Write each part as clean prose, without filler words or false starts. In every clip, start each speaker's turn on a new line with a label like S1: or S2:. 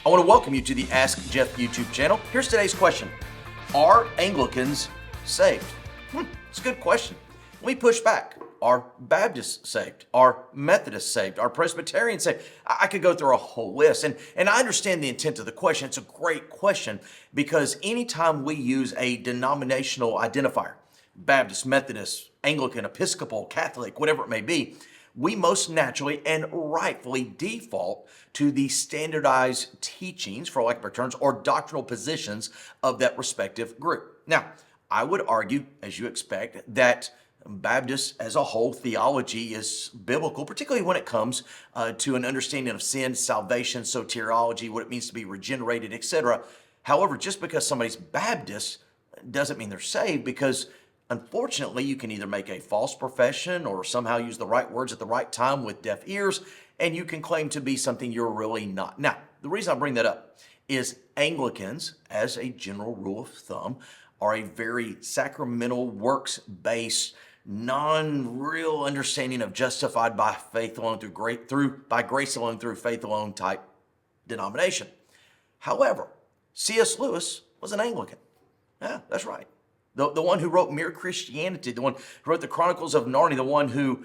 S1: I want to welcome you to the Ask Jeff YouTube channel. Here's today's question. Are Anglicans saved? It's a good question. Let me push back. Are Baptists saved? Are Methodists saved? Are Presbyterians saved? I could go through a whole list. And I understand the intent of the question. It's a great question because anytime we use a denominational identifier, Baptist, Methodist, Anglican, Episcopal, Catholic, whatever it may be, we most naturally and rightfully default to the standardized teachings, for lack of better terms, or doctrinal positions of that respective group. Now, I would argue, as you expect, that Baptists as a whole theology is biblical, particularly when it comes to an understanding of sin, salvation, soteriology, what it means to be regenerated, etc. However, just because somebody's Baptist doesn't mean they're saved, because unfortunately, you can either make a false profession or somehow use the right words at the right time with deaf ears, and you can claim to be something you're really not. Now, the reason I bring that up is Anglicans, as a general rule of thumb, are a very sacramental, works-based, non-real understanding of justified by faith alone by grace alone through faith alone type denomination. However, C.S. Lewis was an Anglican. Yeah, that's right. The one who wrote Mere Christianity, the one who wrote the Chronicles of Narnia, the one who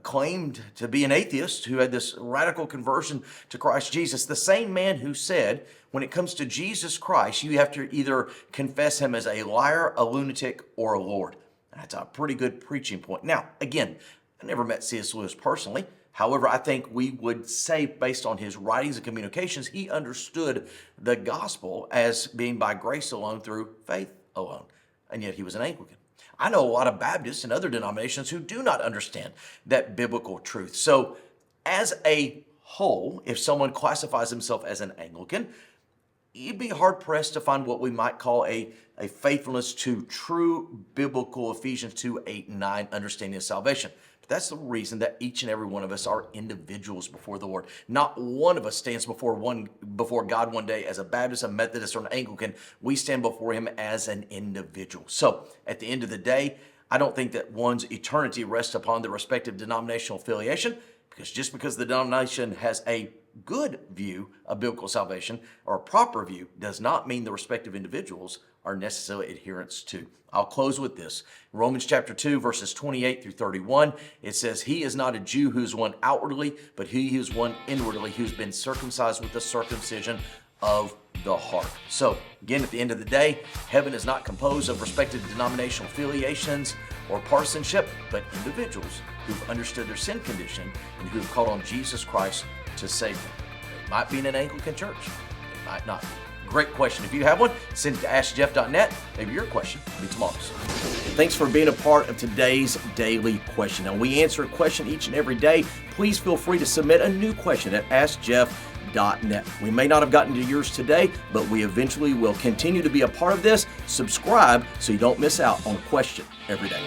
S1: claimed to be an atheist, who had this radical conversion to Christ Jesus, the same man who said, when it comes to Jesus Christ, you have to either confess him as a liar, a lunatic, or a Lord. That's a pretty good preaching point. Now, again, I never met C.S. Lewis personally. However, I think we would say, based on his writings and communications, he understood the gospel as being by grace alone through faith alone. And yet he was an Anglican. I know a lot of Baptists and other denominations who do not understand that biblical truth. So as a whole, if someone classifies himself as an Anglican, you'd be hard-pressed to find what we might call a faithfulness to true biblical Ephesians 2:8-9 understanding of salvation. But that's the reason that each and every one of us are individuals before the Lord. Not one of us stands before God one day as a Baptist, a Methodist, or an Anglican. We stand before him as an individual. So at the end of the day, I don't think that one's eternity rests upon the respective denominational affiliation, because just because the denomination has a good view of biblical salvation or a proper view does not mean the respective individuals are necessarily adherents to. I'll close with this. Romans chapter 2, verses 28 through 31, it says, "He is not a Jew who is one outwardly, but he who is one inwardly, who's been circumcised with the circumcision of the heart." So, again, at the end of the day, heaven is not composed of respective denominational affiliations or partisanship, but individuals who've understood their sin condition and who've called on Jesus Christ to save them. It might be in an Anglican church. It might not be. Great question. If you have one, send it to askjeff.net. Maybe your question will be tomorrow's. Thanks for being a part of today's daily question. Now, we answer a question each and every day. Please feel free to submit a new question at askjeff.net. We may not have gotten to yours today, but we eventually will continue to be a part of this. Subscribe so you don't miss out on a question every day.